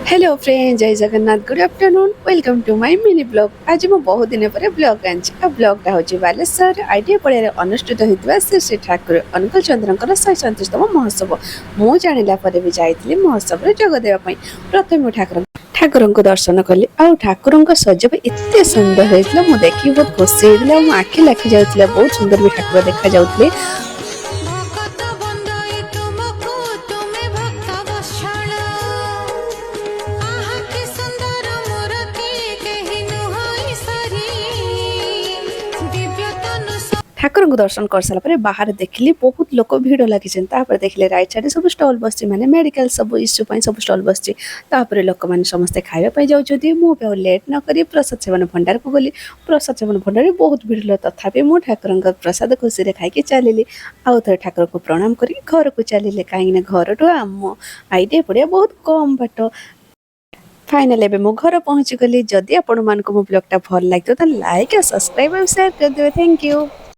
Hello friend, जय Jagannath, good afternoon, welcome to my mini blog. आज मैं बहुत दिन पर ब्लॉग आनी आ ब्लॉगटा हूँ बालेश्वर आईटीआई पड़िया अनुष्ठित होता श्री श्री ठाकुर अनुकूल चंद्र 137तम महोत्सव। मुझे जाना पर भी जाइली महोत्सव जोगदेवाई। प्रथम ठाकुर को दर्शन कली आ ठाकुर सजब एत सुंदर होता मुझे देखिए बहुत खुशी होता। मो आखि लाखि जाऊला, बहुत सुंदर भी ठाकुर देखा जाऊे। ठाकुर को दर्शन कर सारा बाहर देखिली बहुत लोक भिड़ लगी। देखिले राइट साइड सब स्टल बस माने मेडिकल सब इश्यू सब स्टल बस। लोक मैंने समस्ते खावाई जाऊँगी। मुझे लेट नक प्रसाद सेवन भंडार को गली। प्रसाद सेवन भंडार बहुत भिड़, तथापि मु ठाकुर प्रसाद खुशी खाई चलिए। आउ थे ठाकुर को प्रणाम कर घर को चलिए, कहीं घर टू आम आईटीआई पड़िया बहुत कम बाट। फाइनाल एबे मो घर पहुँची गली। जदि आपण मानको मो ब्लॉगटा भल लगे तो लाइक और सब्सक्राइब और शेयर कर देबे। Thank you.